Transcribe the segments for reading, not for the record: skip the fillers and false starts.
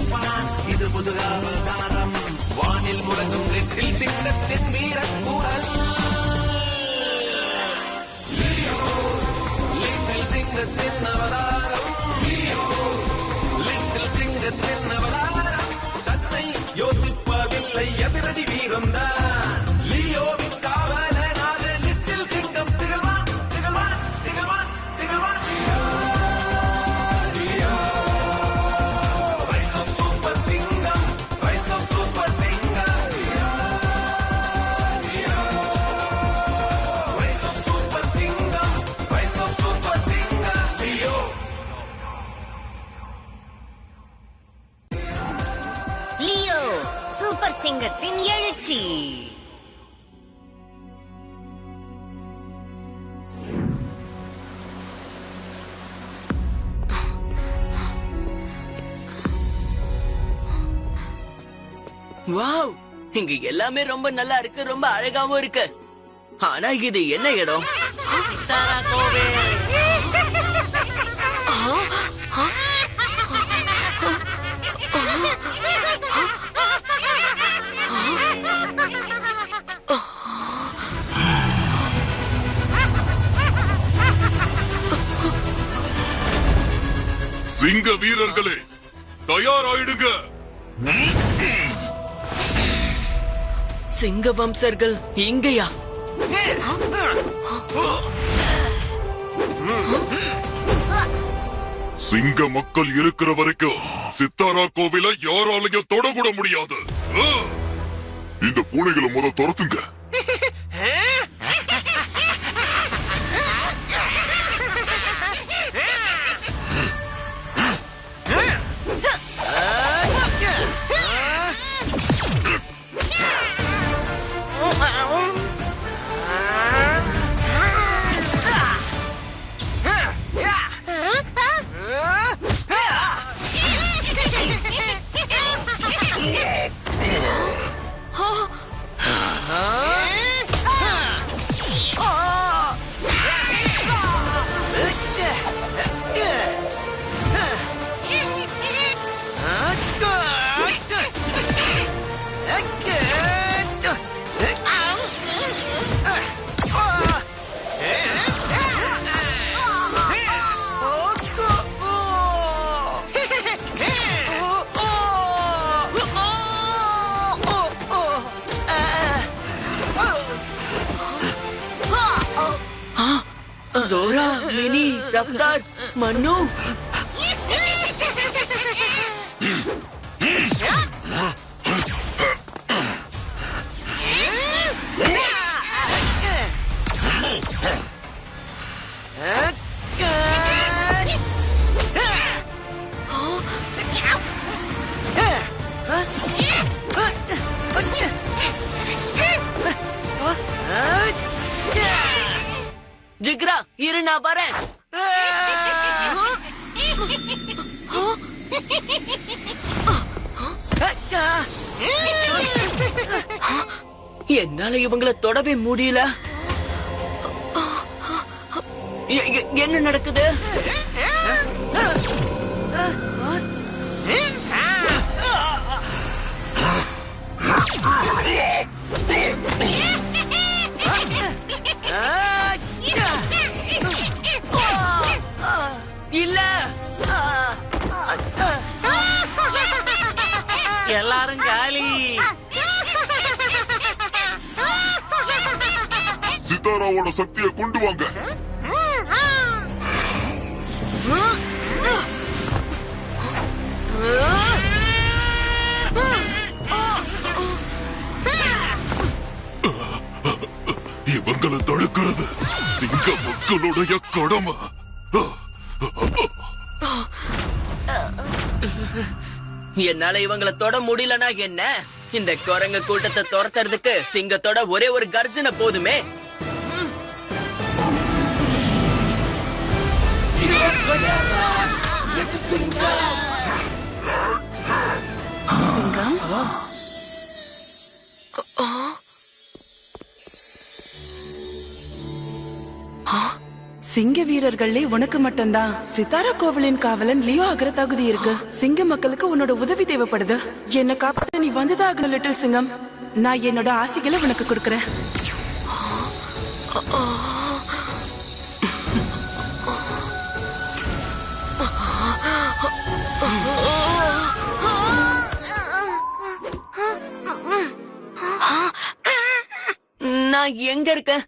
ரசிப்பான். இது புது அவதாரம், வானில் முழங்கும் லிட்டில் சிங்கத்தின் வீரக்குரல். லிட்டில் சிங்கத்தின் அவதாரம், லிட்டில் சிங்கத்தின் அவதாரம். தன்னை யோசிப்பதில்லை, எதிரடி வீரம்தான். லியோவின் காவலனாக லிட்டில் சிங்கம் திகழ்வான், திகழ்வான், திகழ்வான், திகழ்வான். Rise of Super Singam, Rise of Super Singam. Rise of Super Singam, Rise of Super Singam. Leo. Leo super சிங்கத்தின் எழுச்சி. வாவ், இங்க எல்லாமே ரொம்ப நல்லா இருக்கு, ரொம்ப அழகாவும் இருக்கு. ஆனா இது என்ன இடம்? சிங்க வீரர்களே, தயாராயிடுங்க. சிங்க வம்சர்கள் இங்கயா? சிங்க மக்கள் இருக்கிற வரைக்கும் சித்தாரா கோவில யாராலையும் தொடக்கூட முடியாது. இந்த பூனைகளை முத துரத்துங்க. ஜோரா, மினி, ரஃப்தார், மன்னு. ஜிக்ரா, இரு நான் வரேன். என்னால இவங்கள தொடவே முடியல. என்ன நடக்குது? இல்ல, எல்லாரும் காலி. சித்தாராவோட சக்தியை கொண்டு வாங்க. இவங்களை தடுக்கிறது சிங்க மக்களுடைய கடமை. என்னால இவங்கள தொட முடியலனா என்ன? இந்த குரங்க கூட்டத்தை துரத்துறதுக்கு சிங்கத்தோட ஒரே ஒரு கர்ஜனை போதுமே. சிங்க வீரர்களே உனக்கு மட்டும்தான் சித்தாரா கோவிலின் காவலன் லியோ ஆகிற தகுதி இருக்கு. சிங்க மக்களுக்கு உன்னோட உதவி தேவைப்படுது. என்ன காப்பாத்த நீ வந்துதான் லிட்டில் சிங்கம். நான் என்னோட ஆசைகளை உனக்கு கொடுக்கறேன். நான் எங்க இருக்கேன்?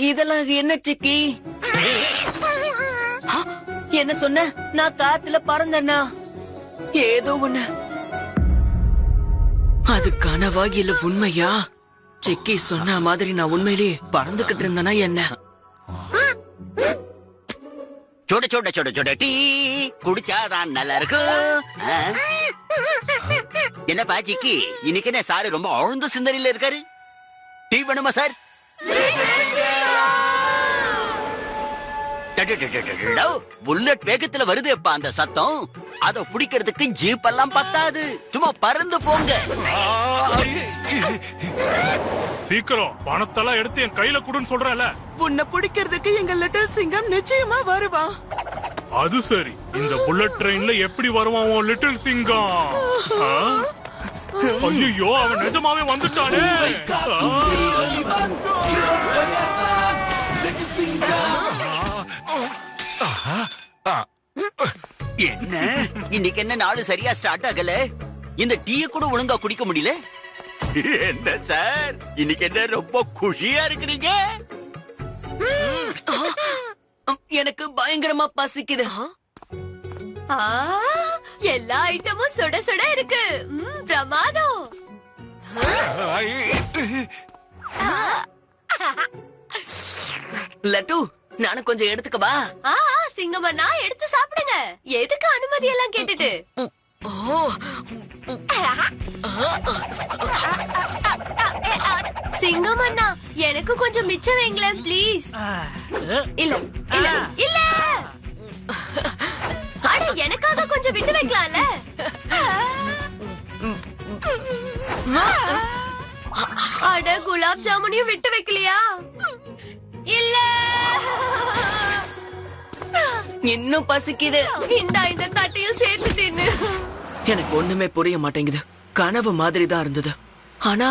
இதெல்லாம் என்ன சிக்கி? என்ன சொன்ன? நான் காத்துல பறந்தேன்னா ஏதோ ஒண்ணு. அது கனவா இல்ல உண்மையா? சிக்கி சொன்ன மாதிரி நான் உண்மையிலேயே பறந்துகிட்டு இருந்தேனா என்ன? சுட சுட சுட சுட டீ குடிச்சாதான் நல்லா இருக்கும். என்னப்பா சிக்கி, இன்னைக்கு என்ன சாரு ரொம்ப ஆழ்ந்த சிந்தனையில இருக்காரு? டீ வேணுமா சார்? புல்லட் வேகத்துல வருது அப்பா அந்த சத்தம். அத பிடிக்கிறதுக்கு ஜீப் எல்லாம் பத்தாது. சும்மா பறந்து போங்க. சீக்கிரம் பணத்தெல்லாம் எடுத்து என் கையில குடுன்னு சொல்றேன்ல. உன்னை பிடிக்கிறதுக்கு எங்க லிட்டில் சிங்கம் நிச்சயமா வருவான். அது சரி, இந்த புல்லட் ட்ரெயின்ல எப்படி வருவான் உன் லிட்டில் சிங்கம்? ஐயோ, அவன் நிஜமாவே வந்துட்டானே. என்ன இன்னைக்கு என்ன நாடு சரியா ஸ்டார்ட் ஆகல? இந்த டீய கூட ஒழுங்கா குடிக்க முடியல. என்ன சார், இன்னைக்கு என்ன ரொம்ப குஷியா இருக்கிறீங்க? எனக்கு பயங்கரமா பசிக்குது. எல்லா ஐட்டமும் சுட சுட இருக்கு. பிரமாதம். லட்டு, நானும் கொஞ்சம் எடுத்துக்கவா? சிங்கமண்ணா, எடுத்து சாப்பிடுங்க. எதுக்கு அனுமதி எல்லாம் கேட்டுட்டு? சிங்கமண்ணா, எனக்கு கொஞ்சம் மிச்சம் வைங்களேன் ப்ளீஸ். இல்ல இல்ல இல்ல, அட எனக்காக கொஞ்சம் விட்டு வைக்கலாம்ல. அட குலாப் ஜாமுனையும் விட்டு வைக்கலையா? இல்ல, இன்னும் பசிக்குது. இந்த தட்டையும் சேர்த்து தின்னு. எனக்கு ஒண்ணுமே புரிய மாட்டேங்குது. கனவு மாதிரி தான் இருந்தது. ஆனா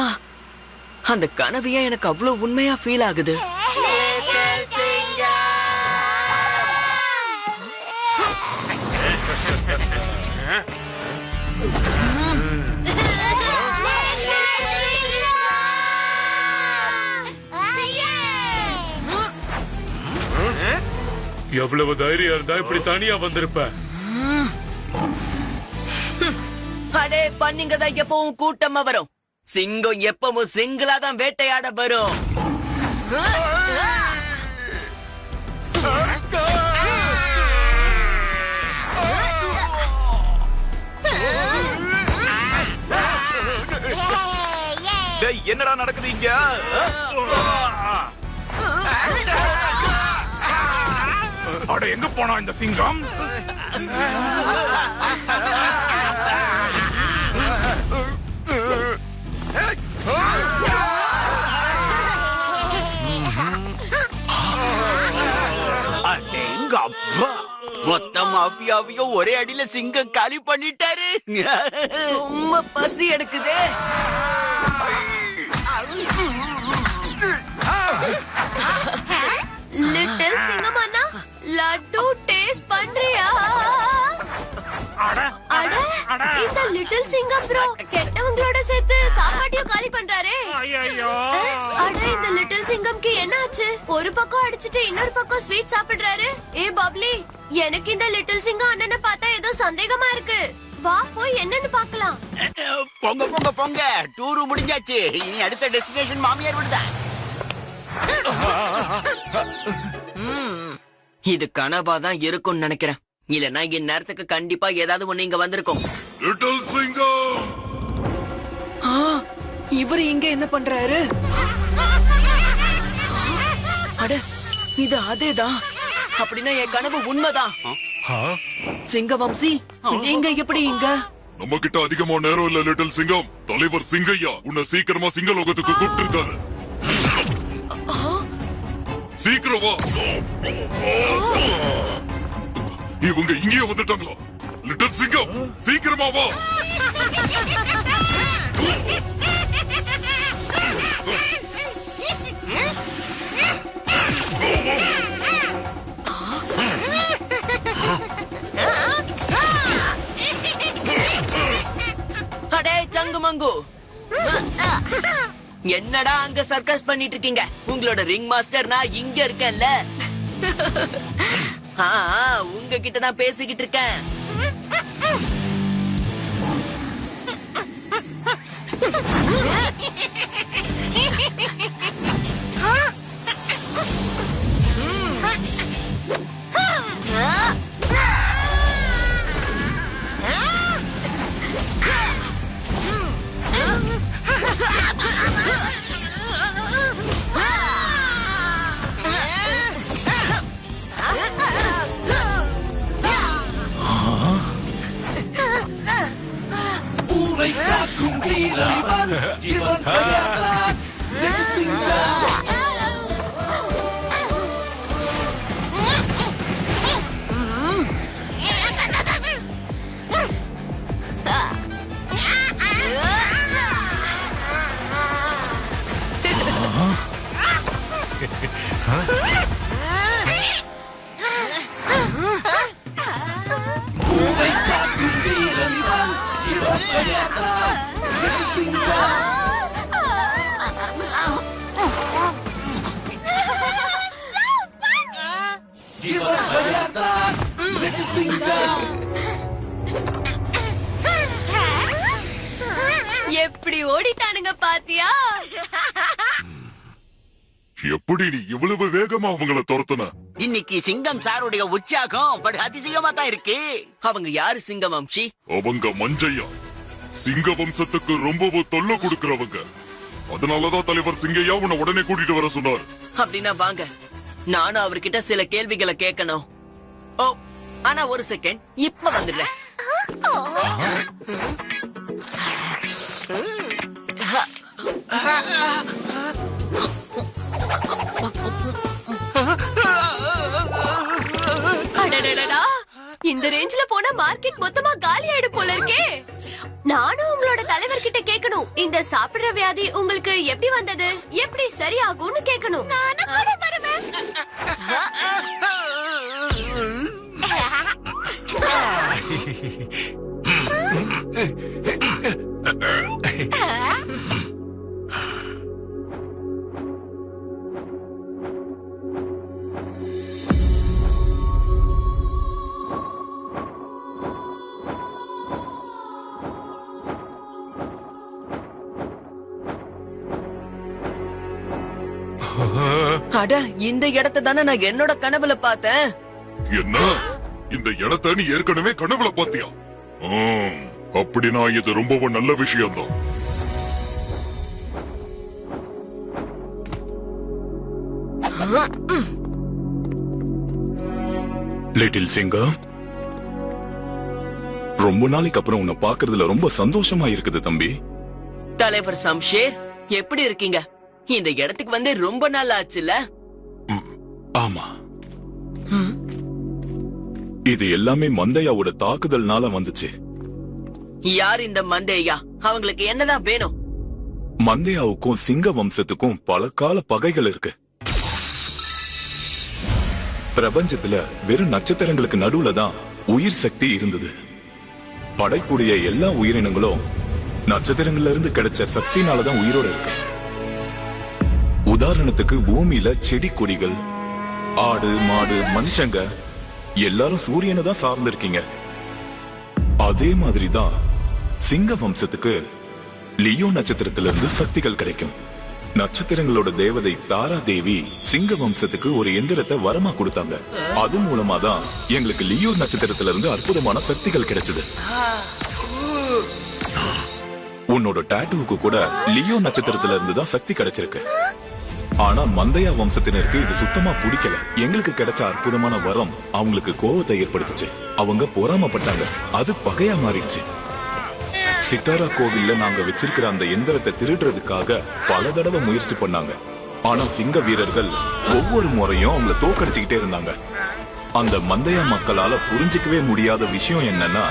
அந்த கனவையே எனக்கு அவ்வளவு உண்மையா ஃபீல் ஆகுது. எவ்வளவு தைரியம் இருந்தா இப்படி தனியா வந்திருப்ப? அடே, பண்ணிங்க தான் எப்பவும் கூட்டமா வரும். சிங்கம் எப்பவும் சிங்கிளா தான் வேட்டையாட வரும். என்னடா நடக்குது இங்க? அட, எங்க போனா இந்த சிங்கம்? அடேங்க அப்பா, மொத்த மாஃபியாவையும் ஒரே அடியில சிங்கம் காலி பண்ணிட்டாரு. ரொம்ப பசி எடுக்குது. லிட்டில் சிங்கமண்ணா, லட்டு டேஸ்ட் பண்றியா? அட, இந்த லிட்டில் சிங்கம் ப்ரோ கெட்டவங்களோட சேர்த்து சாப்பாட்டையும் காலி பண்றாரே. அட, இந்த லிட்டில் சிங்கம்க்கு என்ன ஆச்சு? ஒரு பக்கம் அடிச்சிட்டு இன்னொரு பக்கம் ஸ்வீட் சாப்பிடுறாரு. ஏ பப்ளி, எனக்கு இந்த லிட்டில் சிங்கம் அண்ணனை பார்த்தா ஏதோ சந்தேகமா இருக்கு. வா, போய் என்னன்னு பார்க்கலாம். பொங்க பொங்க பொங்க, டூரு முடிஞ்சாச்சு. இனி அடுத்த டெஸ்டினேஷன் மாமியார் விடுதா. இது கனவா தான் இருக்கும்னு நினைக்கிறேன். இல்லன்னா இந்நேரத்துக்கு கண்டிப்பா ஏதாவது ஒண்ணு இங்க வந்திருக்கும். லிட்டில் சிங்கம், இவரு இங்க என்ன பண்றாரு? அட, இது அதேதான். அப்படின்னா என் கனவு உண்மைதான். சிங்கவம்சி, நீங்க எப்படி இங்க? நம்ம கிட்ட அதிகமா நேரம் இல்ல லிட்டில் சிங்கம். தலைவர் சிங்கையா உன்னை சீக்கிரமா சிங்கலோகத்துக்கு கூப்பிட்டு இருக்காரு. சீக்கிரம் வா. இவங்க இங்கே வந்துட்டாங்களா? லிட்டில் சிங்கம் சீக்கிரமா வா. அடே சங்குமங்கு, என்னடா அங்க சர்க்கஸ் பண்ணிட்டு இருக்கீங்க? உங்களோட ரிங் மாஸ்டர் நான் இங்க இருக்கேன்ல. உங்ககிட்ட தான் பேசிக்கிட்டு இருக்கேன். எப்படி ஓடிட்டானுங்க பாத்தியா? எப்படி நீ இவ்வளவு வேகமா அவங்கள துரத்துன? இன்னைக்கு சிங்கம் சாருடைய உற்சாகம் பட் அதிசயமா தான் இருக்கு. அவங்க யாரு சிங்கம் வம்சி? அவங்க மஞ்சையா, சிங்க வம்சத்துக்கு ரொம்பவும் தொல்லை கொடுக்கறவங்க. அதனாலதான் தலைவர் சிங்கையா உன்னை உடனே கூட்டிட்டு வர சொன்னார். அப்படின்னா வாங்க, நானும் அவர்கிட்ட சில கேள்விகளை கேட்கணும். ஓ, ஆனா ஒரு செகண்ட், இப்ப வந்துடுறேன். இந்த ரேஞ்சில போனா மார்க்கெட் மொத்தமா காலி ஆயிடும் போல இருக்கே. நானும் உங்களோட தலைவர் கிட்ட கேட்கணும், இந்த சாப்பிடுற வியாதி உங்களுக்கு எப்படி வந்தது, எப்படி சரியாகும்னு கேட்கணும். நானும் கூட வருவேன். அட, இந்த இடத்தை தானே நான் என்னோட கனவுல பார்த்தேன். என்ன, இந்த இடத்த நீ ஏற்கனவே கனவுல பாத்தியா? அப்படின்னா இது ரொம்பவும் நல்ல விஷயம்தான். லிட்டில் சிங்கம், ரொம்ப நாளைக்கு அப்புறம் உன்னை பாக்குறதுல ரொம்ப சந்தோஷமா இருக்குது தம்பி. தலைவர் சம்ஷேர், எப்படி இருக்கீங்க? இந்த இடத்துக்கு வந்து ரொம்ப நாள் ஆச்சுல? ஆமா, இது எல்லாமே மந்தையாவோட தாக்குதல்னால வந்துச்சு. யார் இந்த மந்தையா? அவங்களுக்கு என்னதான் வேணும்? மந்தையாவுக்கும் சிங்க வம்சத்துக்கும் பல கால பகைகள் இருக்கு. பிரபஞ்சத்துல வெறும் நட்சத்திரங்களுக்கு நடுவுல தான் உயிர் சக்தி இருந்தது. படைக்கூடிய எல்லா உயிரினங்களும் நட்சத்திரங்கள்ல இருந்து கிடைச்ச சக்தினாலதான் உயிரோட இருக்கு. உதாரணத்துக்கு பூமியில செடி கொடிகள், ஆடு மாடு மனுஷங்க எல்லாரும் சூரியனை தான் சார்ந்திருக்கீங்க. அதே மாதிரிதான் சிங்க வம்சத்துக்கு லியோ நட்சத்திரத்திலிருந்து இருந்து சக்திகள் கிடைக்கும். நட்சத்திரங்களோட தேவதை தாரா தேவி சிங்க வம்சத்துக்கு ஒரு எந்திரத்தை வரமா கொடுத்தாங்க. அது மூலமா தான் எங்களுக்கு லியோ நட்சத்திரத்திலிருந்து அற்புதமான சக்திகள் கிடைச்சது. உன்னோட டாட்டூவுக்கு கூட லியோ நட்சத்திரத்துல இருந்து தான் சக்தி கிடைச்சிருக்கு. ஆனா மந்தையா வம்சத்தினருக்கு இது சுத்தமா பிடிக்கல. எங்களுக்கு கிடைச்ச அற்புதமான வரம் அவங்களுக்கு கோபத்தை ஏற்படுத்துச்சு. அவங்க பொறாமப்பட்டாங்க. அது பகையா மாறிடுச்சு. சித்தாரா கோவில்ல நாங்க வச்சிருக்கிற அந்த எந்திரத்தை திருடுறதுக்காக பல தடவை முயற்சி பண்ணாங்க. ஆனா சிங்க வீரர்கள் ஒவ்வொரு முறையும் அவங்கள தோக்கடிச்சுக்கிட்டே இருந்தாங்க. அந்த மந்தைய மக்களால புரிஞ்சிக்கவே முடியாத விஷயம் என்னன்னா,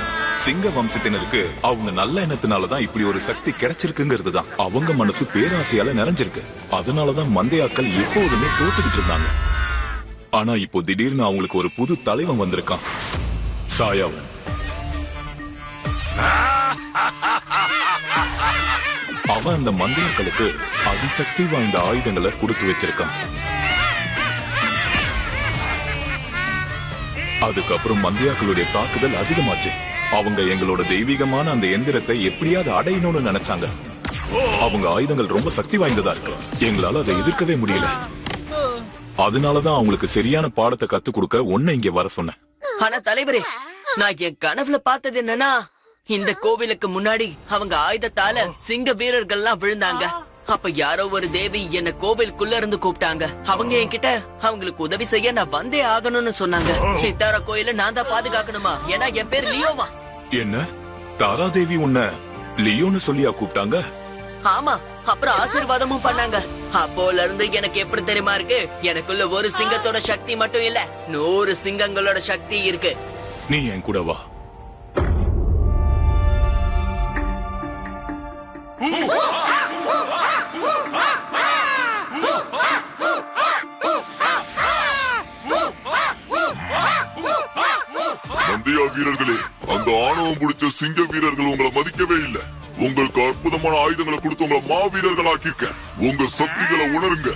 சிங்க வம்சத்தினருக்கு அவங்க நல்ல எண்ணத்தினாலதான் இப்படி ஒரு சக்தி கிடைச்சிருக்குங்கிறது தான். அவங்க மனசு பேராசையால நிறைஞ்சிருக்கு. அதனாலதான் மந்தையாக்கள் எப்போதுமே தோத்துக்கிட்டு இருந்தாங்க. ஆனா இப்போ திடீர்னு அவங்களுக்கு ஒரு புது தலைவன் வந்திருக்கான், சாயாவன். அவன் அந்த மந்தையாக்களுக்கு அதிசக்தி வாய்ந்த ஆயுதங்களை கொடுத்து வச்சிருக்கான். அதுக்கப்புறம் மந்தையாக்களுடைய தாக்குதல் அதிகமாச்சு. அவங்க எங்களோட தெய்வீகமான அந்த எந்திரத்தை எப்படியாவது அடையணும்னு நினைச்சாங்க. அவங்க ஆயுதங்கள் ரொம்ப சக்தி வாய்ந்ததா இருக்கு. எங்களால அதை எதிர்க்கவே முடியல. அதனாலதான் அவங்களுக்கு சரியான பாடத்தை கத்து கொடுக்க ஒன்ன இங்க வர சொன்னேன். ஆனா தலைவரே, நான் என் கனவுல பார்த்தது என்னன்னா, இந்த கோவிலுக்கு முன்னாடி அவங்க ஆயுதத்தால சிங்க வீரர்கள்லாம் விழுந்தாங்க. அப்ப யாரோ ஒரு தேவி என்ன கோவிலுக்குள்ள இருந்து கூப்பிட்டாங்க. அவங்க என்கிட்ட அவங்களுக்கு உதவி செய்ய நான் வந்தே ஆகணும்னு சொன்னாங்க. சித்தாரா கோயில நான் தான் பாதுகாக்கணுமா? ஏன்னா என் பேர் லியோவா. என்ன, தாராதேவி உன்ன லியோன்னு சொல்லியா கூப்பிட்டாங்க? ஆமா, அப்புறம் ஆசீர்வாதமும் பண்ணாங்க. அப்போல இருந்து எனக்கு எப்படி தெரியுமா இருக்கு, எனக்குள்ள ஒரு சிங்கத்தோட சக்தி மட்டும் இல்ல, 100 சிங்கங்களோட சக்தி இருக்கு. நீ என் கூட வா. மந்தியா வீரர்களே, அந்த ஆணவம் பிடிச்ச சிங்க வீரர்கள் உங்களை மதிக்கவே இல்லை. உங்களுக்கு அற்புதமான ஆயுதங்களை கொடுத்து உங்களை மாவீரர்கள் ஆக்கிருக்க. உங்க சக்திகளை உணருங்க.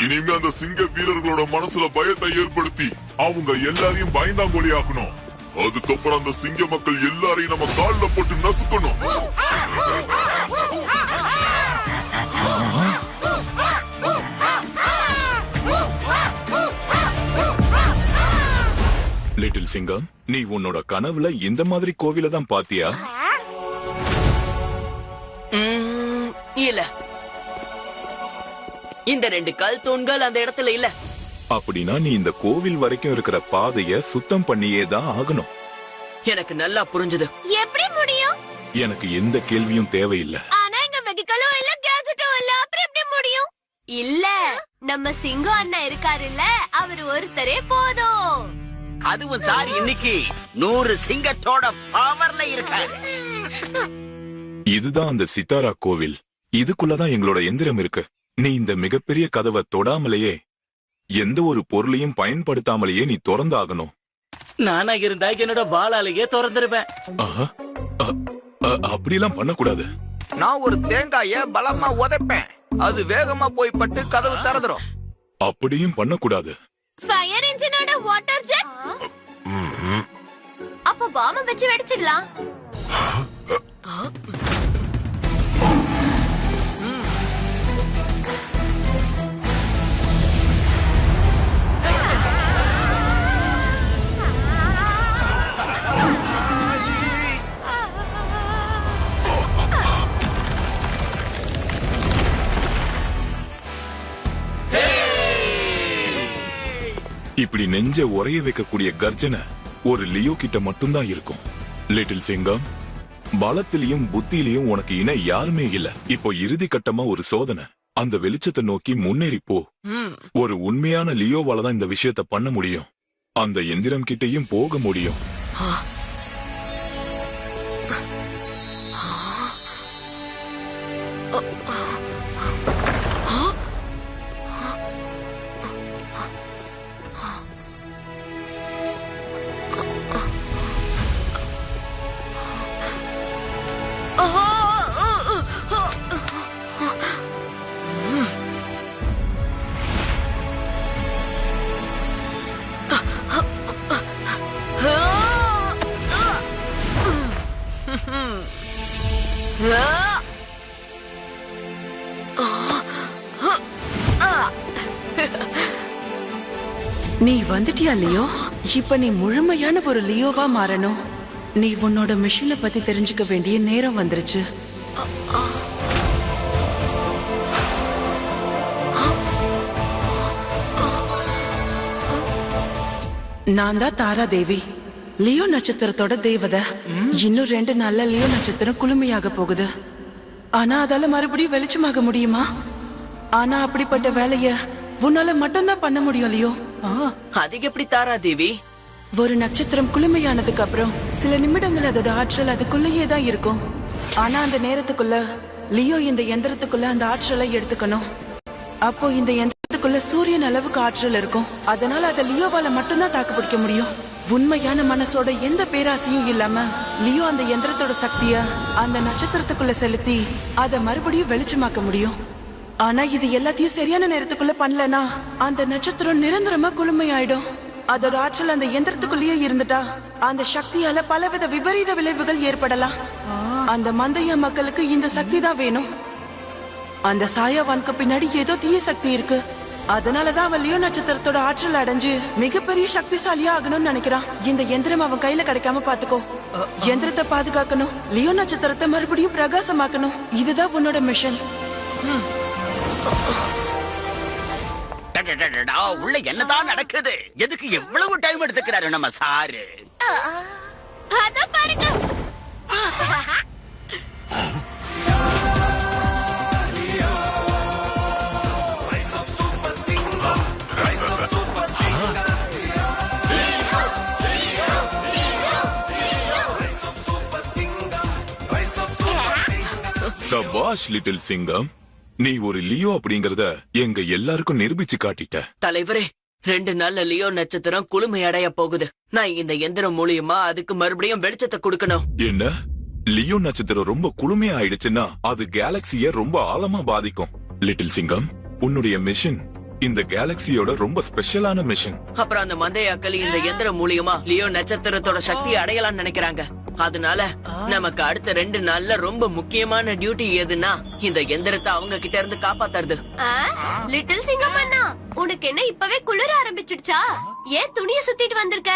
இனிமே அந்த சிங்க வீரர்களோட மனசுல பயத்தை ஏற்படுத்தி அவங்க எல்லாரையும் பயந்தாங்கோலி ஆக்கணும். அதுக்கப்புறம் அந்த சிங்க மக்கள் எல்லாரையும் நம்ம கால்ல போட்டு நசுக்கணும். லிட்டில் சிங்கம், நீ உன்னோட கனவுல இந்த மாதிரி கோவில தான் பாத்தியா? இல்ல, இந்த 2 கல் தூண்கள் அந்த இடத்துல இல்ல. அப்படின்னா நீ இந்த கோவில் வரைக்கும் இருக்கிற பாதைய சுத்தம் பண்ணியே தான் ஆகணும். எனக்கு நல்லா புரிஞ்சது. எப்படி முடியும்? எனக்கு எந்த கேள்வியும் தேவையில்லை. ஆனா இங்க வெஹிக்கிளும் இல்ல, கேஜெட்டும் இல்ல, அப்புறம் எப்படி முடியும்? இல்ல, நம்ம சிங்கம் அண்ணா இருக்காருல்ல, அவர் ஒருத்தரே போதும். அதுவும் சார் இன்னைக்கு 100 சிங்கத்தோட பவர்ல இருக்காரு. இதுதான் அந்த சித்தாரா கோவில். இதுக்குள்ளதான் எங்களோட எந்திரம் இருக்கு. நீ இந்த மிகப்பெரிய கதவை தொடாமலேயே, எந்த ஒரு பொருளையும் பயன்படுத்தாமலேயே நீ திறந்தாகணும். நானா இருந்தா என்னோட வாளாலேயே திறந்துருவேன். அப்படிலாம் பண்ணக்கூடாது. நான் ஒரு தேங்காய பலமா உதைப்பேன், அது வேகமா போய் பட்டு கதவு திறந்துரும். அப்படியும் பண்ணக்கூடாது. ஃபயர் இன்ஜினோட வாட்டர் ஜெட். அப்ப பாம்ப வச்சு வெடிச்சிடலாம். இப்படி நெஞ்ச உரைய வைக்கக்கூடிய கர்ஜனை ஒரு லியோ கிட்ட மட்டும்தான் இருக்கும். லிட்டில் சிங்கம், பலத்திலையும் புத்தியிலையும் உனக்கு இணை யாருமே இல்ல. இப்போ இறுதி கட்டமா ஒரு சோதனை. அந்த வெளிச்சத்தை நோக்கி முன்னேறி போ. ஒரு உண்மையான லியோவால தான் இந்த விஷயத்த பண்ண முடியும். அந்த எந்திரம் கிட்டையும் போக முடியும். நீ வந்துட்டியா லியோ? இப்ப நீ முழுமையான ஒரு லியோவா மாறணும். நீ உன்னோட மிஷினை பத்தி தெரிஞ்சுக்க வேண்டிய நேரம் வந்துருச்சு. நான் தான் தாரா தேவி, லியோ நட்சத்திரத்தோட தேவதை. இன்னும் 2 நாள்ல லியோ நட்சத்திரம் குளுமையாக போகுது. ஆனா அதால மறுபடியும் வெளிச்சமாக முடியுமா? ஆனா அப்படிப்பட்ட வேலைய உன்னால மட்டும்தான் பண்ண முடியும் லியோ. அது எப்படி தாரா தேவி? ஒரு நட்சத்திரம் குளுமையானதுக்கு அப்புறம் சில நிமிடங்கள் அதோட ஆற்றல் அதுக்குள்ளேயே தான் இருக்கும். ஆனா அந்த நேரத்துக்குள்ள லியோ இந்த எந்திரத்துக்குள்ள அந்த ஆற்றலை எடுத்துக்கணும். அப்போ இந்த எந்திரத்துக்குள்ள சூரியன் அளவுக்கு ஆற்றல் இருக்கும். அதனால அதை லியோவால மட்டும்தான் தாக்கு பிடிக்க முடியும். உண்மையான மனசோட எந்த பேராசையும் இல்லாம லியோ அந்த எந்திரத்தோட சக்திய அந்த நட்சத்திரத்துக்குள்ள செலுத்தி அதை மறுபடியும் வெளிச்சமாக்க முடியும். ஆனா இது எல்லாத்தையும் சரியான நேரத்துக்குள்ள பண்ணலனா அந்த நட்சத்திரம் நிரந்தரமா குளுமையாயிடும். அதோட ஆற்றல் அந்த எந்திரத்துக்குள்ளேயே இருந்துட்டா அந்த சக்தியால பலவித விபரீத விளைவுகள் ஏற்படலாம். அந்த மந்தைய மக்களுக்கு இந்த சக்தி தான் வேணும். அந்த சாயாவானுக்கு பின்னாடி ஏதோ தீய சக்தி இருக்கு. அதனாலதான் அவன் லியோ நட்சத்திரத்தோட ஆற்றல் அடைஞ்சு மிகப்பெரிய சக்திசாலியா ஆகணும்னு நினைக்கிறான். இந்த எந்திரம் அவன் கையில கிடைக்காம பாத்துக்கோ. எந்திரத்தை பாதுகாக்கணும், லியோ நட்சத்திரத்தை மறுபடியும் பிரகாசமாக்கணும். இதுதான் உன்னோட மிஷன். உள்ள என்னதான் நடக்குது? எதுக்கு எவ்வளவு டைம் எடுத்துக்கிறாரு நம்ம சாரு? அத பாருங்க. சபாஷ் லிட்டில் சிங்கம், நீ ஒரு லியோ அப்படிங்கறத எங்க எல்லாருக்கும் நிரூபிச்சு காட்டிட்ட. தலைவரே, 2 நாள்ல லியோ நட்சத்திரம் குளுமை அடைய போகுது. நான் இந்த எந்திரம் மூலியமா அதுக்கு மறுபடியும் வெளிச்சத்தை கொடுக்கணும். என்ன? லியோ நட்சத்திரம் ரொம்ப குளுமையா ஆயிடுச்சுன்னா அது கேலக்சிய ரொம்ப ஆழமா பாதிக்கும். லிட்டில் சிங்கம், உன்னுடைய மிஷன் இந்த கேலக்சியோட ரொம்ப ஸ்பெஷலான மிஷன். அப்புறம் அந்த மந்தையாக்கள் இந்த எந்திரம் மூலியமா லியோ நட்சத்திரத்தோட சக்தியை அடையலாம்னு நினைக்கிறாங்க. அதனால நமக்கு அடுத்த 2 நாள்ல ரொம்ப முக்கியமான டியூட்டி எதுன்னா இந்த எந்திரத்தை அவங்க கிட்ட இருந்து காப்பாத்துறது. லிட்டில் சிங்கம் அண்ணா, உனக்கு என்ன இப்பவே குளிர ஆரம்பிச்சிடுச்சா? ஏன் துணியை சுத்திட்டு வந்திருக்க?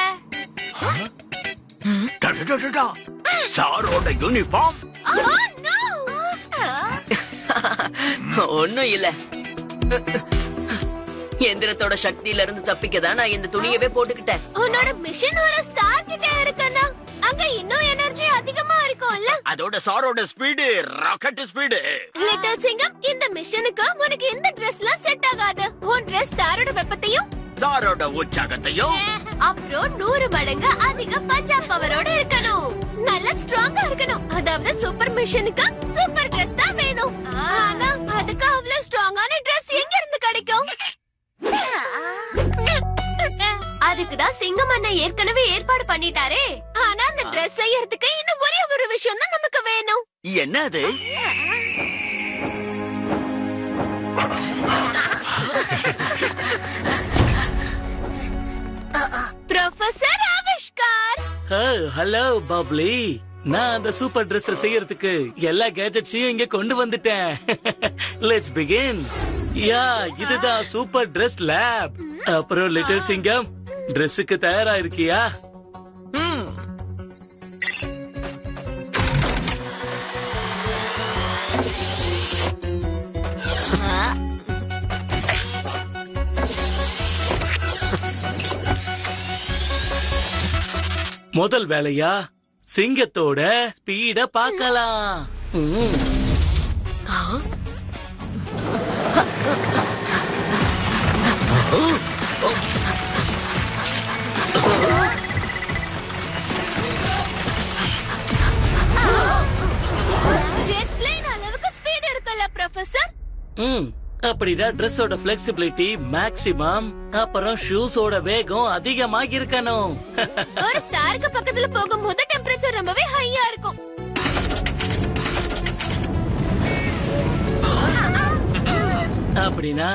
சாரோட யூனிஃபார்ம் ஒண்ணும் இல்ல. எந்திரத்தோட சக்தியில இருந்து தப்பிக்கதான் நான் இந்த துணியவே போட்டுக்கிட்டேன். உன்னோட மிஷன் ஒரு ஸ்டார் கிட்ட இருக்கனா, அங்க இன்னும் எனர்ஜி அதிகமா இருக்கும்ல. அதோட சாரோட ஸ்பீடு ராக்கெட் ஸ்பீடு. லிட்டில் சிங்கம், இந்த மிஷனுக்கு உனக்கு இந்த Dressல செட் ஆகாது. உன் Dress ஸ்டாரோட வெப்பத்தையும் சாரோட உற்சாகத்தையும் அப்புறம் 100 மடங்கு அதிக பஞ்சாப் பவரோட இருக்கணும். நல்ல ஸ்ட்ராங்கா இருக்கணும். அதாவது சூப்பர் மிஷனுக்கு சூப்பர் Dress தான் வேணும். ஆனா அதுக்கு அவ்வளவு ஸ்ட்ராங்கான Dress எங்க இருந்து கிடைக்கும்? அதுக்குதான் சிங்கம் அண்ணா ஏற்கனவே ஏற்பாடு பண்ணிட்டாரே. ஆனா அந்த Dress செய்யறதுக்கு இன்னும் ஒரே ஒரு விஷயம் தான் நமக்கு வேணும். என்ன அது? ப்ரொஃபசர் ஆவிஷ்கார். ஹலோ பப்ளி, நான் அந்த சூப்பர் Dress செய்யறதுக்கு எல்லா கேஜெட்ஸையும் இங்க கொண்டு வந்துட்டேன். Let's begin. யா, இதுதான் சூப்பர் Dress லேப். அப்புறம் லிட்டில் சிங்கம், Dressக்கு தயாரா இருக்கியா? முதல் வேலையா சிங்கத்தோட ஸ்பீட பார்க்கலாம். ஜெட் பிளேன் அளவுக்கு ஸ்பீட் இருக்குல்ல ப்ரொஃபசர்? அப்படின்னா Dressோட ஃபிளெக்சிபிலிட்டி மேக்ஸிமம், அப்புறம் ஷூஸோட வேகம் அதிகமா இருக்கணும். ஒரு ஸ்டாருக்கு பக்கத்துல போகும்போது டெம்பரேச்சர் ரொம்பவே ஹையா இருக்கும். அப்படின்னா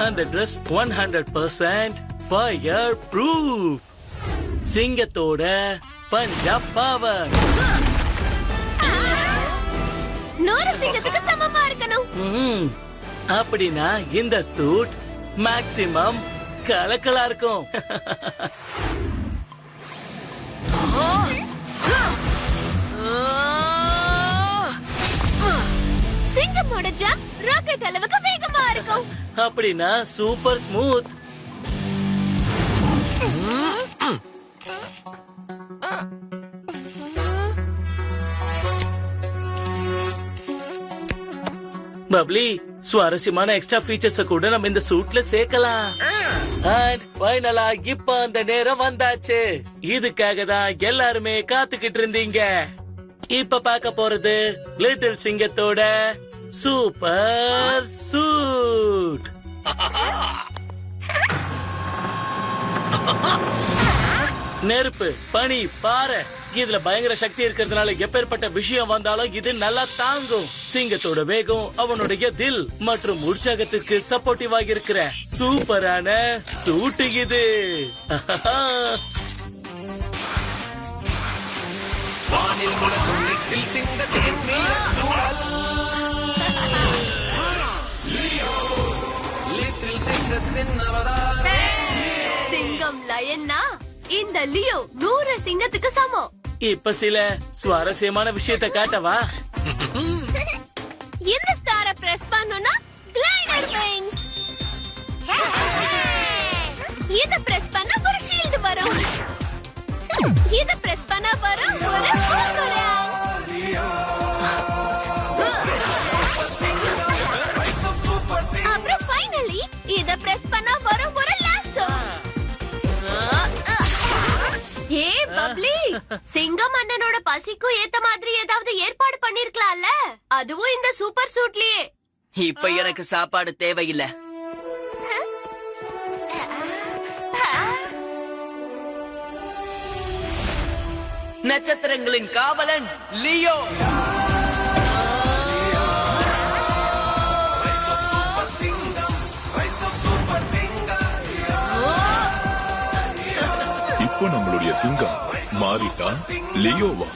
அந்த Dress 100% ஃபயர் ப்ரூஃப். சிங்கத்தோட பஞ்சாப் பவர் 100 சிங்கத்துக்கு சமமா இருக்கணும். அப்படின்னா இந்த சூட் மேக்ஸிமம் கலக்கலா இருக்கும். சிங்கமோட ஜம்ப் ராக்கெட் அளவுக்கு வேகமா இருக்கும். அப்படின்னா சூப்பர் ஸ்மூத். பப்ளி, சுவாரஸ்யமான எக்ஸ்ட்ரா ஃபீச்சர்ஸ் கூட நம்ம இந்த சூட்ல சேர்க்கலாம். அண்ட் ஃபைனலா இப்ப அந்த நேரம் வந்தாச்சு. இதுக்காக தான் எல்லாருமே காத்துக்கிட்டு இருந்தீங்க. இப்ப பார்க்க போறது லிட்டில் சிங்கத்தோட சூப்பர் சூட். நெருப்பு, பனி, பாறை, இதுல பயங்கர சக்தி இருக்கிறதுனால எப்பேற்பட்ட விஷயம் வந்தாலும் இது நல்லா தாங்கும். சிங்கத்தோட வேகம், அவனுடைய தில் மற்றும் உற்சாகத்துக்கு சப்போர்ட்டிவாக இருக்கிற சூப்பரான சூட்டு இது. வானில் முழங்கும் லிட்டில் சிங்கத்தின் வீரச்சூழல். லிட்டில் சிங்கத்தின் அவதாரம். சிங்கம் லயன்னா இந்த லியோ 100 சிங்கத்துக்கு சமம். இப்ப சில சுவாரஸ்யமான விஷயத்தை காட்டவா? இந்த ஸ்டாரை பிரஸ் பண்ணனும்னா கிளைடர் விங்ஸ். இத பிரஸ் பண்ணா ஒரு ஷீல்ட் வரும். இத பிரஸ் பண்ணா வரும் ஒரு பூங்குரல். அப்புறம் ஃபைனலி இத பிரஸ் பண்ணா வரும் ஒரு லாசோ. ஏ பப்ளி, சிங்கம் அண்ணனோட பசிக்கும் ஏத்த மாதிரி ஏதாவது ஏற்பாடு பண்ணிருக்கலாம்ல, அதுவும் இந்த சூப்பர் சூட்லயே. இப்ப எனக்கு சாப்பாடு தேவையில்லை. நட்சத்திரங்களின் காவலன் லியோ. இப்போ நம்மளுடைய சிங்கம் மாறிட்டா லியோவா?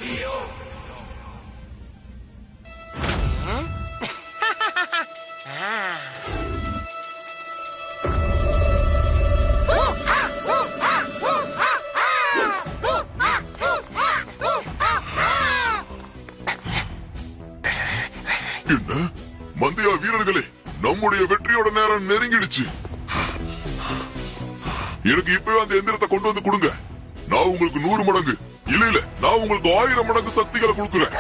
என்ன மந்தியா வீரர்களே, நம்முடைய வெற்றியோட நேரம் நெருங்கிடுச்சு. எனக்கு இப்பவே அந்த எந்திரத்தை கொண்டு வந்து கொடுங்க. நான் உங்களுக்கு 100 மடங்கு இல்ல நான் உங்களுக்கு 1000 மடங்கு சக்திகளை கொடுக்கிறேன்.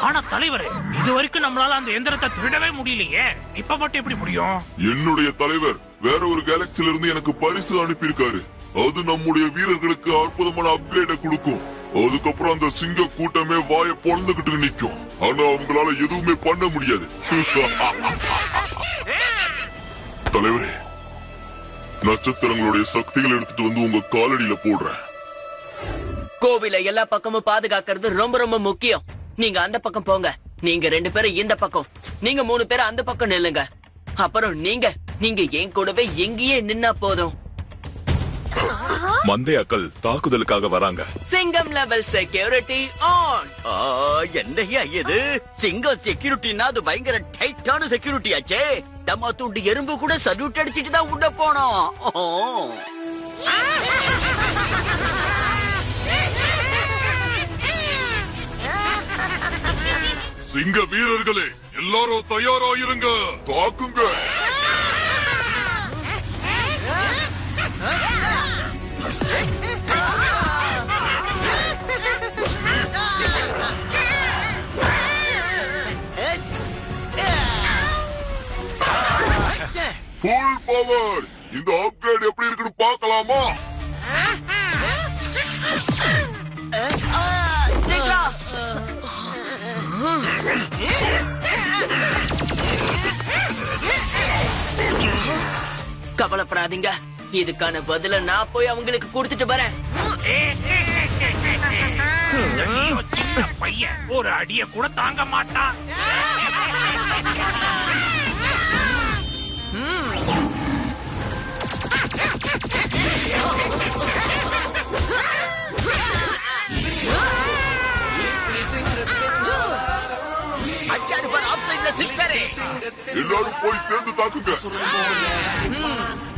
ஆனா தலைவரே, இது வரைக்கும் நம்மளால அந்த எந்திரத்தை திருடவே முடியலையே, இப்ப மட்டும் எப்படி முடியும்? என்னுடைய தலைவர் வேற ஒரு கேலக்சில இருந்து எனக்கு பரிசு அனுப்பியிருக்காரு. அது நம்முடைய வீரர்களுக்கு அற்புதமான அப்கிரேட கொடுக்கும். அதுக்கப்புறம் அந்த சிங்க கூட்டமே வாயை பொழந்துகிட்டு நிக்கும். ஆனா அவங்களால எதுவுமே பண்ண முடியாது. தலைவரே, நட்சத்திரங்களுடைய சக்திகளை எடுத்துட்டு வந்து உங்க காலடியில போடுறேன். கோவில எல்லா பக்கமும் பாதுகாக்கிறது ரொம்ப ரொம்ப முக்கியம். நீங்க அந்த பக்கம் போங்க, நீங்க 2 பேரும் இந்த பக்கம், நீங்க 3 பேரும் அந்த பக்கம் நில்லுங்க. அப்புறம் நீங்க என் கூடவே எங்கேயே நின்னா போதும். மந்தையாக்கள் தாக்குதலுக்காக வராங்க. சிங்கம் லெவல் செக்யூரிட்டி ஆன். என்னையா இது? சிங்கம் செக்யூரிட்டினா அது பயங்கர டைட்டான செக்யூரிட்டி ஆச்சே. நம்ம துண்டு எறும்பு கூட சல்யூட் அடிச்சிட்டு தான் உள்ள போனோம். சிங்க வீரர்களே, எல்லாரும் தயாராயிருங்க, தாக்குங்க. Full power. இந்த அப்கிரேட் எப்படி இருக்குன்னு பார்க்கலாமா? கவலைப்படாதீங்க, இதுக்கான பதில நான் போய் அவங்களுக்கு கொடுத்துட்டு வரேன். சின்ன பையன் ஒரு அடிய கூட தாங்க மாட்டான். எல்லாரும் போய் சேர்ந்து தாக்குங்க.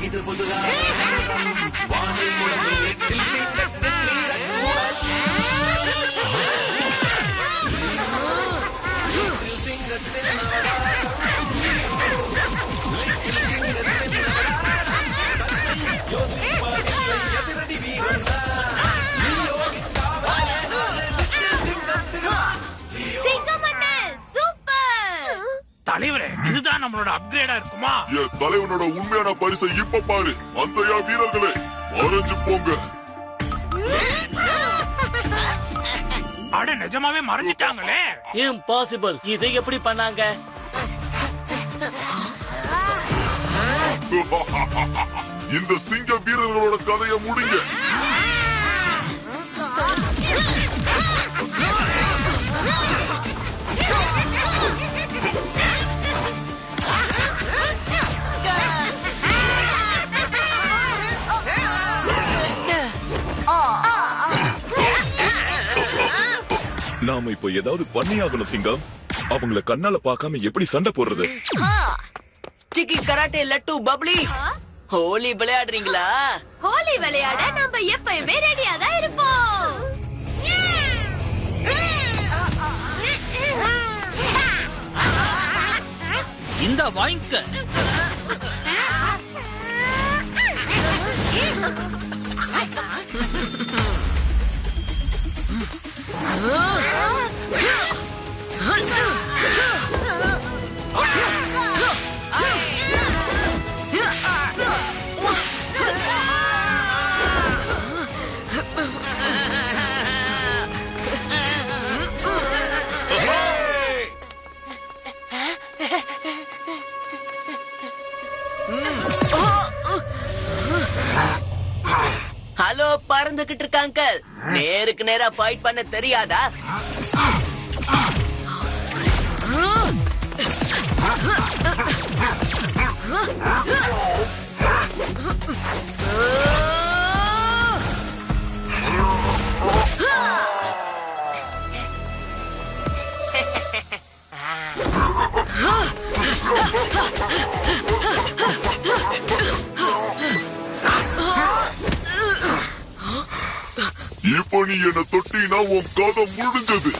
இது வானில் முழங்கும் லிட்டில் சிங்கத்தின் சிங்கம் அண்ணன் சூப்பர். தலைவரே இதுதான் நம்மளோட அப்கிரேடா இருக்குமா? என் தலைவனோட உண்மையான பரிசை இப்ப பாரு. மந்தையா வீரர்களே, மறைஞ்சு போங்க. அட நிஜமாவே மறைஞ்சிட்டாங்களே. இம்பாசிபிள். இதை எப்படி பண்ணாங்க? இந்த சிங்க வீரர்களோட கதையை முடிங்க. நாம இப்போ ஏதாவது பண்ணியாகணும் சிங்கம். அவங்கள கண்ணால பார்க்காம எப்படி சண்டை போடுறது? சிக்கி கராட்டே லட்டு பப்ளி, ஹோலி விளையாடுறீங்களா? ஹோலி விளையாட நம்ம எப்பயுமே ரெடியா தான் இருப்போம். இந்த வாங்கிக்க. ஹலோ, பறந்துகிட்டு இருக்காங்க. நேருக்கு நேரா ஃபைட் பண்ண தெரியாதா? இப்ப நீ என்ன தொட்டினா உன் கதை முடிஞ்சது.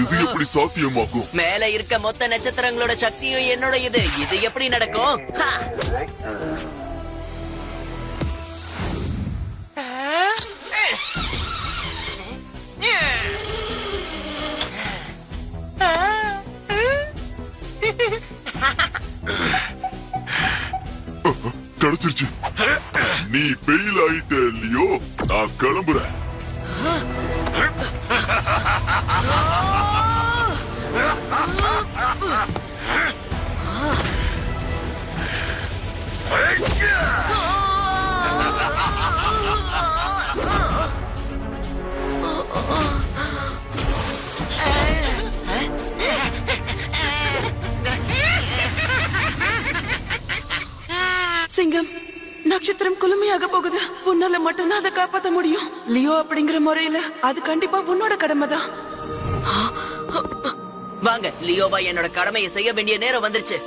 இது எப்படி சாத்தியமாகும்? மேல இருக்க மொத்த நட்சத்திரங்களோட சக்தியும் என்னோட இது எப்படி நடக்கும்? கிடைச்சிருச்சு. நீ ஃபெயில் ஆயிட்ட இல்லையோ? நான் கிளம்புறேன். சிங்கம், நட்சத்திரம் குளுமையாக போகுது. உன்னால மட்டும்தான் அதை காப்பாத்த முடியும். லியோ அப்படிங்கிற முறையில அது கண்டிப்பா உன்னோட கடமைதான். வாங்க லியோவா, என்னோட கடமையை செய்ய வேண்டிய நேரம் வந்துருச்சு.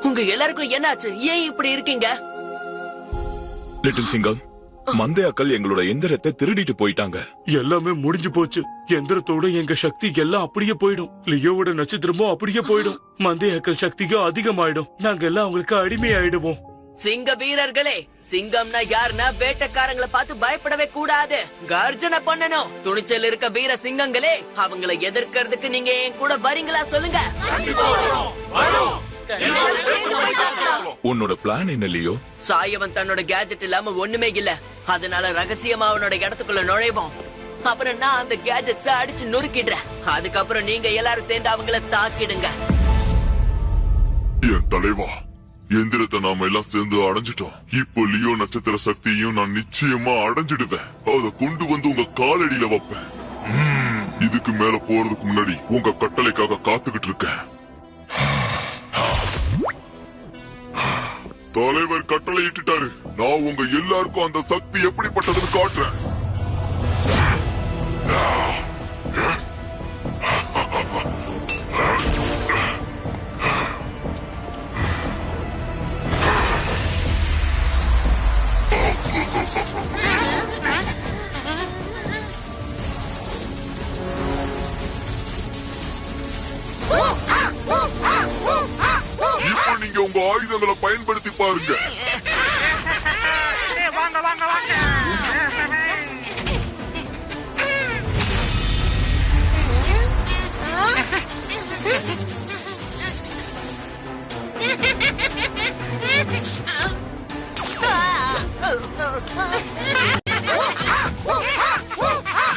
உங்க எல்லாருக்கும் என்னாச்சு? ஏன் இப்படி இருக்கீங்க? லிட்டில் சிங்கம், மந்தையாக்கள் எங்களோட எந்திரத்தை திருடிட்டு போயிட்டாங்க. எல்லாமே முடிஞ்சு போச்சு. எந்திரத்தோட எங்க சக்தி எல்லாம் அப்படியே போயிடும். லியோவோட நட்சத்திரமும் அப்படியே போயிடும். மந்தையாக்கள் சக்தியும் அதிகமாயிடும். நாங்க எல்லாம் அவங்களுக்கு அடிமையாயிடுவோம். சிங்க வீரர்களே, சிங்கம்னா யாருன்னா வேட்டைக்காரங்களை பார்த்து பயப்படவே கூடாது. கர்ஜனை பண்ணணும். துணிச்சல் இருக்க வீர சிங்கங்களே, அவங்களை எதிர்க்கிறதுக்கு நீங்க என் கூட வரீங்களா? சொல்லுங்க. உன்னோட பிளான் என்ன லியோ? சாயவன் தன்னோட கேஜெட் இல்லாம ஒண்ணுமே இல்ல. அதனால ரகசியமா அவனோட இடத்துக்குள்ள நுழைவோம். அப்புறம் நான் அந்த கேஜெட்ஸ அடிச்சு நொறுக்கிடுறேன். அதுக்கப்புறம் நீங்க எல்லாரும் சேர்ந்து அவங்கள தாக்கிடுங்க. என் தலைவா, எந்திரத்தை நாம எல்லாம் சேர்ந்து அடைஞ்சிட்டோம். இப்போ லியோ நட்சத்திர சக்தியையும் நான் நிச்சயமா அடைஞ்சிடுவேன். அதை கொண்டு வந்து உங்க காலடியில வைப்பேன். இதுக்கு மேல போறதுக்கு முன்னாடி உங்க கட்டளைக்காக காத்துக்கிட்டு இருக்கேன். தலைவர் கட்டளை இட்டுட்டாரு. நான் உங்க எல்லாருக்கும் அந்த சக்தி எப்படிப்பட்டதுன்னு காட்டுறேன். இப்போ நீங்க உங்க ஆயுதங்களை பயன்படுத்தி பாருங்க. வாங்க வாங்க வாங்க.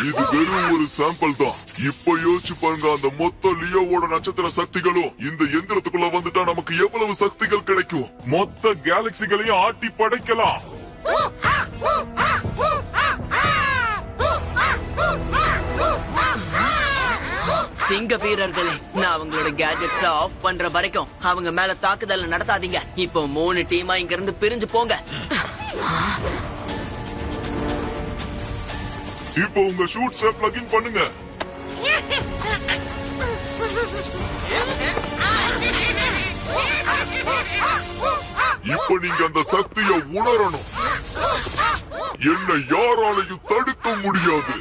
இது வெறும் ஒரு சாம்பிள் தான். இப்ப யோசிச்சு பாருங்க, அந்த மொத்த லியோவோட நட்சத்திர சக்திகளும் இந்த எந்திரத்துக்குள்ள வந்துட்டா நமக்கு எவ்வளவு சக்திகள் கிடைக்கும். மொத்த கேலக்சிகளையும் ஆட்டி படைக்கலாம். சிங்க வீரர்களே, நான் அவங்களோட கேஜெட்ஸ் ஆஃப் பண்ற வரைக்கும் அவங்க மேல தாக்குதல் நடத்தாதீங்க. இப்போ 3 டீமா இங்க இருந்து பிரிஞ்சு போங்க. இப்போ உங்க ஷூட்ஸ பிளக் இன் பண்ணுங்க. இப்ப நீங்க அந்த சக்தியை உணரணும். என்னை யாராலையும் தடுக்க முடியாது.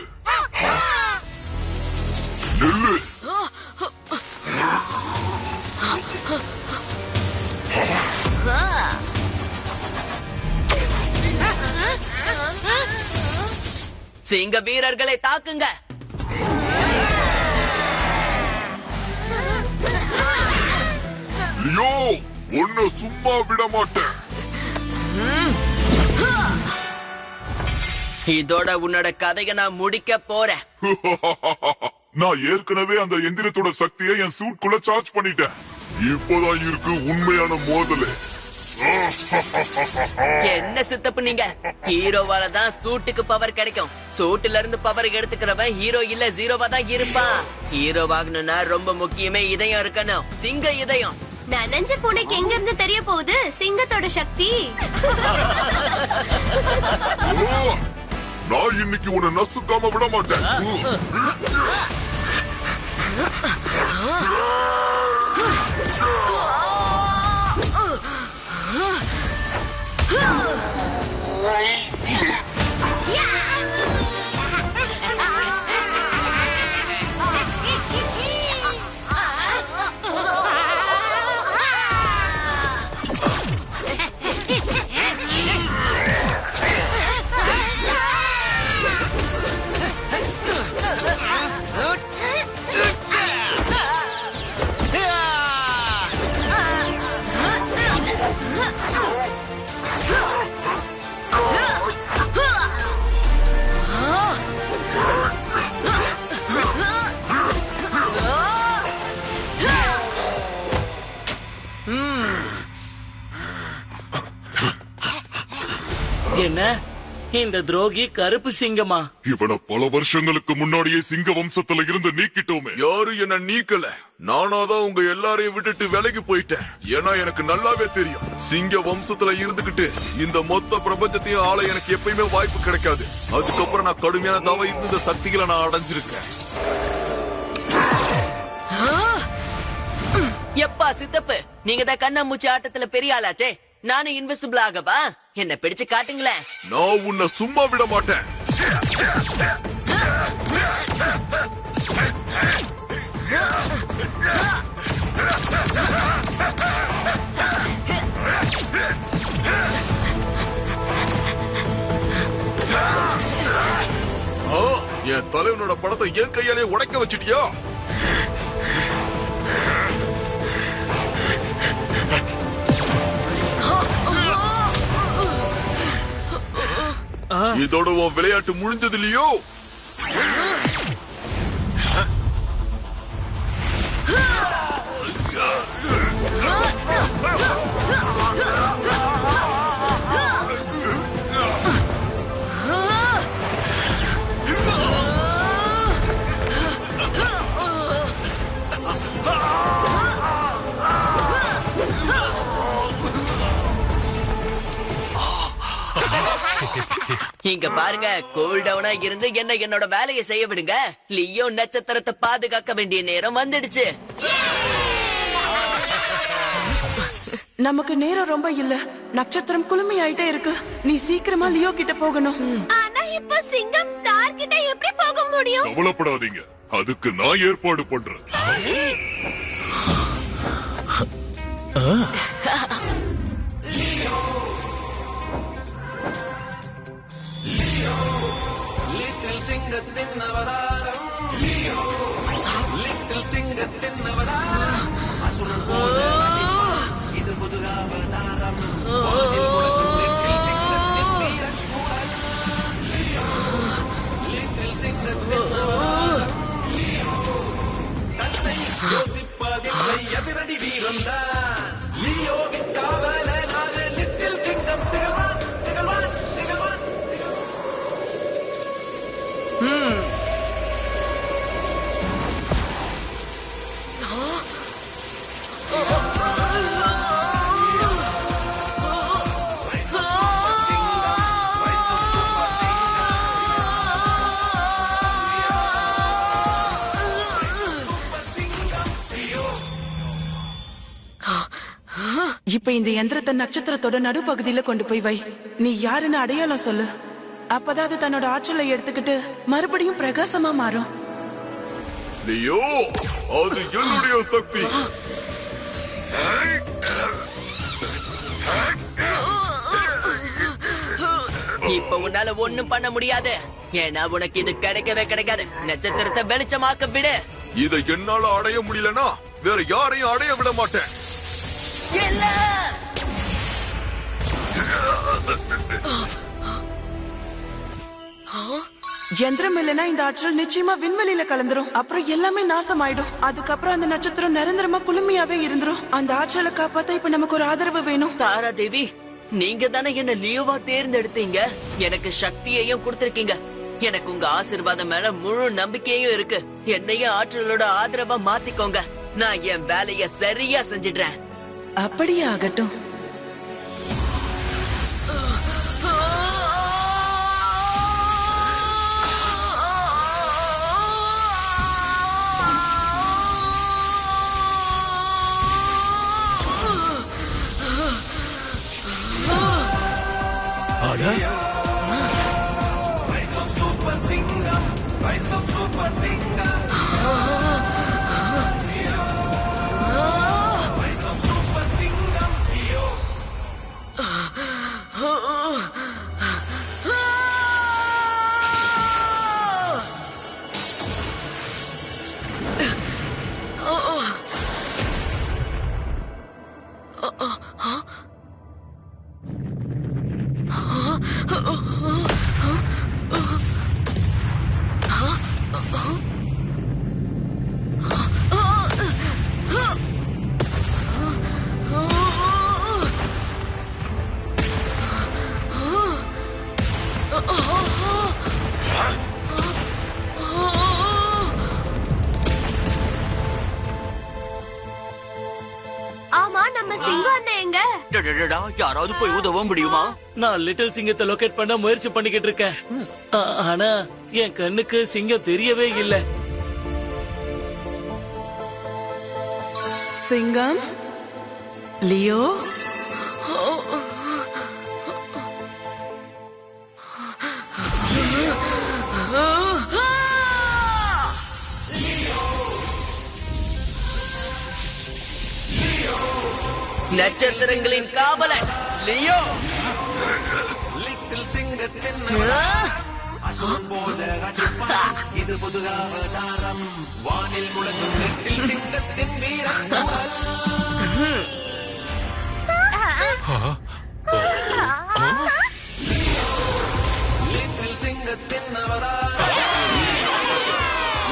நெல்லு. சிங்க வீரர்களை தாக்குங்க. லியோ, உன்னை சும்மா விட மாட்டேன். இதோட உன்னோட கதையை நான் முடிக்க போறேன். நான் ஏற்கனவே அந்த எந்திரத்தோட சக்தியை என் சூட்குள்ள சார்ஜ் பண்ணிட்டேன். இப்பதான் இருக்கு உண்மையான மோதல். என்ன சித்தப்பு நீங்க? ஹீரோவால தான் சூட்டுக்கு பவர் கிடைக்கும். சூட்டுல இருந்து பவர் எடுத்துக்கிறவன் ஹீரோ இல்ல, ஜீரோவா தான் இருப்பான். ஹீரோவாகணும்னா ரொம்ப முக்கியமே இதயம் இருக்கணும். சிங்க இதயம். நனைஞ்ச பூனைக்கு எங்க இருந்து தெரிய போகுது சிங்கத்தோட சக்தி? நான் இன்னைக்கு உன்னை நசுக்காம விட மாட்டேன். என்ன இந்த துரோகி கருப்பு சிங்கமா? இவனை பல வருஷங்களுக்கு முன்னாடியே சிங்க வம்சத்துல இருந்து நீக்கிட்டோமே. யாரும் என்ன நீக்கல. நானாதான் உங்க எல்லாரையும் விட்டுட்டு விலகி போயிட்டேன். ஏன்னா எனக்கு நல்லாவே தெரியும், சிங்க வம்சத்துல இருந்துகிட்டு இந்த மொத்த பிரபஞ்சத்தையும் ஆள எனக்கு எப்பயுமே வாய்ப்பு கிடைக்காது. அதுக்கப்புறம் நான் கடுமையான தவ இருந்த சக்திகளை நான் அடைஞ்சிருக்கேன். எப்பா சித்தப்பு, நீங்க தான் கண்ணாமூச்சி ஆட்டத்துல பெரிய ஆளாச்சே. நானும் இன்விசிபிள் ஆகவா? என்ன பிடிச்சு காட்டுங்களேன். நான் உன்னை சும்மா விட மாட்டேன். என் தலைவனோட படத்தை என் கையாலே உடைக்க வச்சிட்டியா? இதோட உன் விளையாட்டு முடிஞ்சது இல்லையோ? இங்க பாருங்க, கூல் டவுனா இருந்து என்னோட வேலையை செய்ய விடுங்க. லியோ நட்சத்திரத்தை பாதுகாக்க வேண்டிய நேரம் வந்துடுச்சு. நமக்கு நேரம் ரொம்ப இல்ல. நட்சத்திரம் குளுமை ஆயிட்டே இருக்கு. நீ சீக்கிரமா லியோ கிட்ட போகணும். ஆனா இப்ப சிங்கம் ஸ்டார் கிட்ட எப்படி போக முடியும்? கவலைப்படாதீங்க, அதுக்கு நான் ஏற்பாடு பண்றேன். லிட்டில் சிங்கத்தின் அவதாரம் லியோ லிட்டில் சிங்கத்தின் அவதாரம் அசுரன் போல அடிப்பான். இது புது அவதாரம் வானில் முழங்கும் லிட்டில் சிங்கத்தின் வீரச்சூழல் லியோ லிட்டில் சிங்கத்தின் அவதாரம் லியோ தன்னை யோசிப்பதில்லை எதிரடி வீரம்தான் லியோவின் காவலனாக லிட்டில் சிங்கம் திகழ்வான் திகழ்வான் திகழ்வான் இப்ப இந்த யந்திரத்தை நட்சத்திரத்தோட நடுப்பகுதியில கொண்டு போய் வை. நீ யாருன்னு அடையாளம் சொல்லு. அப்பதான் அது தன்னோட ஆற்றலை எடுத்துக்கிட்டு மறுபடியும் பிரகாசமா மாறும். லியோ, அது என்னுடைய சக்தி. இப்ப உன்னால ஒண்ணும் பண்ண முடியாது. ஏன்னா உனக்கு இது கிடைக்கவே கிடைக்காது. நட்சத்திரத்தை வெளிச்சமாக்க விடு. இதை என்னால அடைய முடியலனா வேற யாரையும் அடைய விட மாட்டேன். யந்திரம் இல்லைன்னா இந்த ஆற்றல் நிச்சயமா விண்வெளியில கலந்துரும். அப்புறம் எல்லாமே நாசமாயிடும். அதுக்கப்புறம் அந்த நட்சத்திரம் நிரந்தரமா குளுமையாவே இருந்துரும். அந்த ஆற்றலை காப்பாத்த இப்ப நமக்கு ஒரு ஆதரவு வேணும். தாரா தேவி, நீங்க தானே என்ன லியோவா தேர்ந்தெடுத்தீங்க. எனக்கு சக்தியையும் கொடுத்திருக்கீங்க. எனக்கு உங்க ஆசீர்வாதம் மேல முழு நம்பிக்கையும் இருக்கு. என்னையும் ஆற்றலோட ஆதரவா மாத்திக்கோங்க. நான் என் வேலைய சரியா செஞ்சிடுறேன். அப்படியே ஆகட்டும். Rise of Super Singam, Rise of Super Singam. Rise of Super Singam, Leo. ஆமா, நம்ம சிங்கம் அண்ணன் எங்க? யாராவது போய் உதவ முடியுமா? நான் லிட்டில் சிங்கத்தை லொகேட் பண்ண முயற்சி பண்ணிக்கிட்டு இருக்கேன். ஆனா என் கண்ணுக்கு சிங்கம் தெரியவே இல்லை. சிங்கம், லியோ, நட்சத்திரங்களின் காவலன் லியோ. லிட்டில் சிங்கத்தின் அசுரன் போல அடிப்பான். இது புது அவதாரம் வானில் முழங்கும் லிட்டில் சிங்கத்தின் வீரச்சூழல் லிட்டில் சிங்கத்தின் அவதாரம்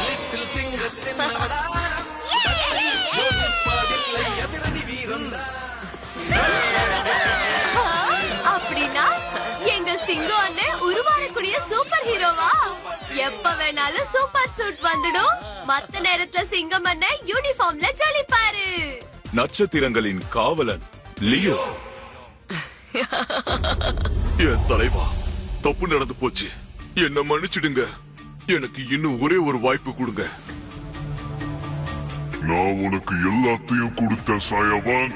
லிட்டில் சிங்கத்தின் அவதாரம் யோசிப்பதில்லை எதிரடி வீரம்தான். அப்படின்னா எங்க சிங்கம் அண்ணன் உருவாகக்கூடிய சூப்பர் ஹீரோவா? எப்ப வேணாலும் சூப்பர் சூட் வந்துடும். மத்த நேரத்துல சிங்கம் அண்ணன் யூனிஃபார்ம்ல ஜொலிப்பாரு. நட்சத்திரங்களின் காவலன் லியோ. என் தலைவா, தப்பு நடந்து போச்சு. என்ன மன்னிச்சிடுங்க. எனக்கு இன்னும் ஒரே ஒரு வாய்ப்பு கொடுங்க. நான் உனக்கு எல்லாத்தையும் கொடுத்த சாயவான்.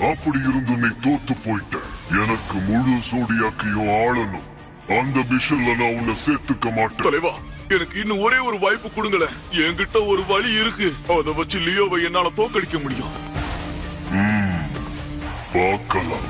அப்படி இருந்து நீ தோத்து போயிட்ட. எனக்கு முழு சோடியாக்கையும் ஆளணும். அந்த மிஷன்ல நான் உன்னை சேர்த்துக்க மாட்டேன். தலைவா, எனக்கு இன்னும் ஒரே ஒரு வாய்ப்பு கொடுங்களேன். என்கிட்ட ஒரு வழி இருக்கு. அதை வச்சு லியோவை என்னால தோக்கடிக்க முடியும். பார்க்கலாம்.